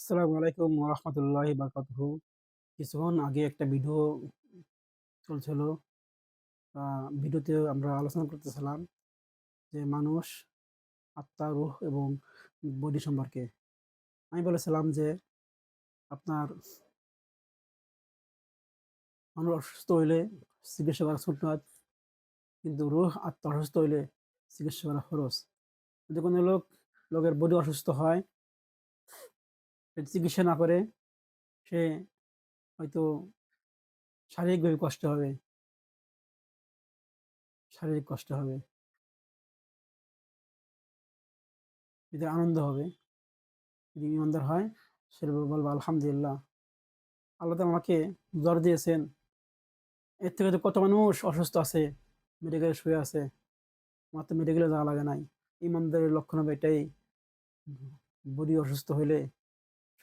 আসসালামু আলাইকুম ওয়া রাহমাতুল্লাহি বারাকাতুহু। কিছুক্ষণ আগে একটা ভিডিও চলছিল। ভিডিওতে আমরা আলোচনা করতেছিলাম যে মানুষ, আত্মা, রূহ এবং বডি সম্পর্কে। আমি বলেছিলাম যে আপনার মানুষ অসুস্থ হইলে চিকিৎসা করা সুন্নাত, কিন্তু রূহ আত্মা অসুস্থ হইলে চিকিৎসা করা ফরজ। যদি কোনো লোকের বডি অসুস্থ হয়, সে চিকিৎসা না করে সে হয়তো শারীরিকভাবে কষ্ট হবে, শারীরিক কষ্ট হবে। এতে আনন্দ হবে। যদি ইমানদার হয় সে বলবে আলহামদুলিল্লাহ, আল্লাহ তাআলা আমাকে জ্বর দিয়েছেন। এর থেকে তো কত মানুষ অসুস্থ আছে, মেডিকেলে শুয়ে আছে। আমার তো মেডিকেলে যাওয়া লাগে নাই। ইমানদারের লক্ষণ হবে এটাই, বডি অসুস্থ হইলে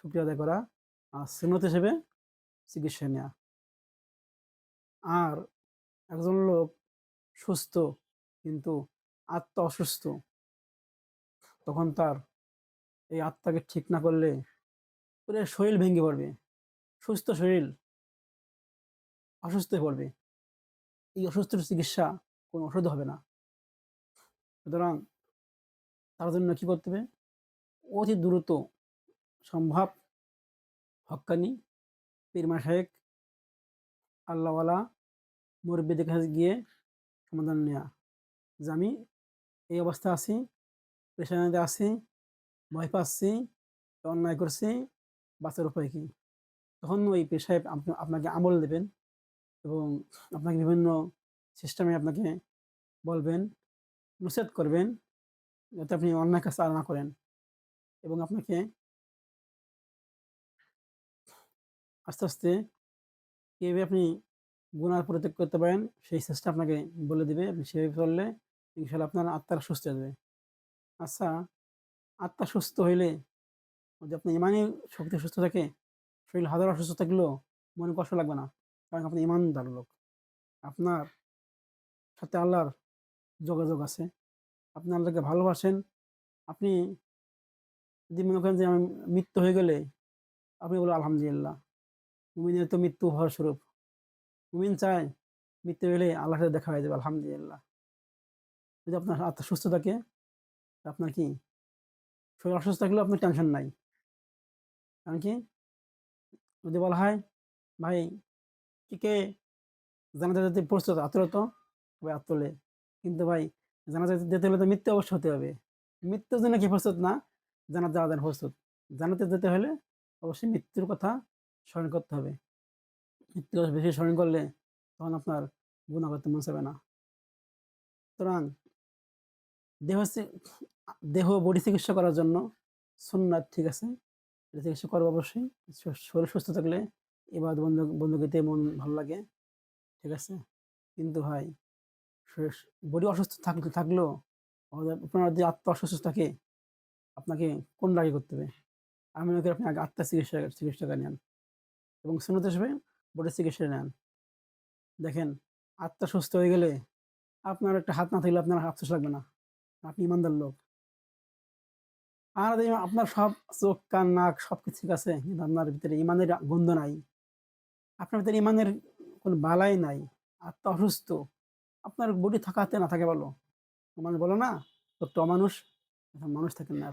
শুকরিয়া আদায় করা আর সুন্নত হিসেবে চিকিৎসা নেয়া। আর একজন লোক সুস্থ কিন্তু আত্মা অসুস্থ, তখন তার এই আত্মাকে ঠিক না করলে পুরো শরীর ভেঙে পড়বে। সুস্থ শরীর অসুস্থ হয়ে পড়বে। এই অসুস্থর চিকিৎসা কোনো ওষুধ হবে না। সুতরাং তার জন্য কি করতে হবে? অতি দ্রুত সম্ভব হক্কানি, পীর মাশায়েখ, আল্লাহওয়ালা, মুরব্বিদের কাছে গিয়ে সমাধান নেয়া। যে আমি এই অবস্থায় আছি, পেরেশানিতে আছি, ভয় পাচ্ছি, অন্যায় করছি, বাঁচার উপায় কি? তখন ওই পীর সাহেব আপনাকে আমল দেবেন এবং আপনাকে বিভিন্ন সিস্টেমে আপনাকে বলবেন, নসিহত করবেন যাতে আপনি অন্যায় কাজ আর না করেন, এবং আপনাকে আস্তে, আস্তে কিভাবে আপনি গুনাহ পরিত্যাগ করতে পারেন সেই চেষ্টা আপনাকে বলে দিবে। আপনি সেভাবে চললে ইনশাআল্লাহ আপনার আত্মাটা সুস্থ হয়ে যাবে। আচ্ছা, আত্মা সুস্থ হইলে, যদি আপনার ইমানি শক্তি সুস্থ থাকে, শরীর হাজার অসুস্থ থাকলেও মনে কষ্ট লাগবে না। কারণ আপনি ইমানদার লোক। আপনার সাথে আল্লাহর যোগাযোগ আছে। আপনি আল্লাহকে ভালোবাসেন। আপনি যদি মনে করেন যে আমি মৃত্যু হয়ে গেলে আপনি বলবেন আলহামদুলিল্লাহ। মুমিনের তো মৃত্যু ভয় স্বরূপ। মুমিন চায় মৃত্যু হলে আল্লাহর সাথে দেখা হয়ে যাবে আলহামদুলিল্লাহ। যদি আপনার আত্মা সুস্থ থাকে, আপনার কি শরীর অসুস্থ থাকলেও আপনার টেনশন নাই। কারণ কি? যদি বলা হয়, "ভাই, কে জানাজা যেতে প্রস্তুত? হাত তোলো তো।" সবাই হাত তোলে। কিন্তু ভাই, জানাজা যেতে হলে তো মৃত্যু অবশ্য হতে হবে। মৃত্যুর জন্য কি প্রস্তুত না? জান্নাত যাওয়ার জন্য প্রস্তুত। জান্নাতে যেতে হলে অবশ্যই মৃত্যুর কথা স্মরণ করতে হবে। মৃত্যুর কথা বেশি স্মরণ করলে তখন আপনার গুনাহ করতে মন চাবে না। সুতরাং দেহ চি দেহ বডি চিকিৎসা করার জন্য সুন্নাত ঠিক আছে। এটা চিকিৎসা করবো অবশ্যই। শরীর সুস্থ থাকলে ইবাদত বন্দেগীতে মন ভালো লাগে। ঠিক আছে? কিন্তু ভাই, শরীর বডি অসুস্থ থাকলেও আপনার যদি আত্মা অসুস্থ থাকে, আপনাকে কোনটা আগে করতে হবে? আমি মনে করি আপনি আগে আত্মার চিকিৎসাটা নেন এবং সুন্নত হিসেবে বডির চিকিৎসা নেন। দেখেন, আত্মা সুস্থ হয়ে গেলে আপনার একটা হাত না থাকলে আপনার আফসোস লাগবে না। আপনি ইমানদার লোক। আর যদি আপনার সব চোখ, কান, নাক সবকিছু ঠিক আছে, কিন্তু আপনার ভিতরে ইমানের গন্ধ নাই। আপনার ভিতরে ইমানের কোনো বালাই নাই। আত্মা অসুস্থ। আপনার বডি থাকাতে না থাকে ভালো। মানুষ বলে না, ছোট্ট অমানুষ, এখন মানুষ থাকেন না আর।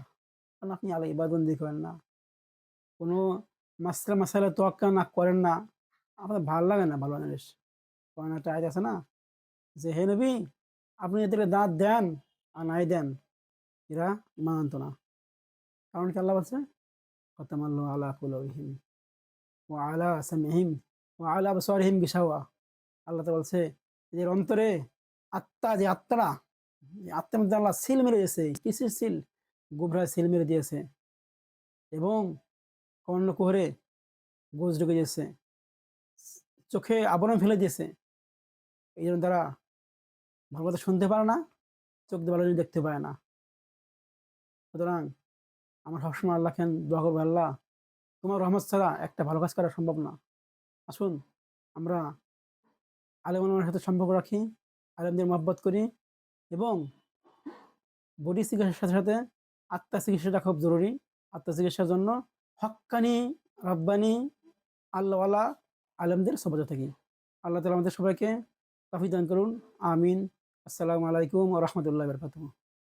কারণ আপনি আল্লাহ ইবাদতবন্দি করেন না। কোনো মাসালায় তোয়াক্কা না করেন না। আপনার ভাল লাগে না ভালো জিনিস। কোরআনে একটা আয়াত আছে না? যে, "হে নবী, আপনি এদেরকে দাঁত দেন আর নাই দেন, এরা ঈমান আনত না।" কারণ কি আল্লাহ বলছে? "খাতামাল্লাহু আলা কুলুবিহিম ওয়া আলা সামইহিম ওয়া আলা আবসারিহিম গিশাওয়া।" আল্লাহ তাআলা বলছে, এদের অন্তরে আত্মা, যে আত্মাটা, এই আত্মার মধ্যে আল্লাহ সিল মেরে দিয়েছে। কিসের সিল? গোবরার সিল মেরে দিয়েছে এবং কর্ণকুহরে গোঁজ ঢুকে দিয়েছে। চোখে আবরণ ফেলে দিয়েছে। এইজন্য তারা ভালো কথা শুনতে পারে না, চোখ দিয়ে ভালো জিনিস দেখতে পায় না। সুতরাং আমরা সবসময় আল্লাহকে দোয়া করবো, "আল্লাহ, তোমার রহমত ছাড়া একটা ভালো কাজ করা সম্ভব না।" আসুন আমরা আলেম ওলামার সাথে সম্পর্ক রাখি, আলেমদের মহব্বত করি এবং বডি চিকিৎসার সাথে, সাথে আত্মার চিকিৎসাটা খুব জরুরি। আত্মার চিকিৎসার জন্য হক্কানি, রব্বানি, আল্লাহওয়ালা আলেমদের সোহবত থেকে। আল্লাহ তাআলা আমাদের সবাইকে তৌফিক দান করুন। আমিন। আসসালামু আলাইকুম ওয়া রাহমাতুল্লাহি ওয়া বারাকাতুহু।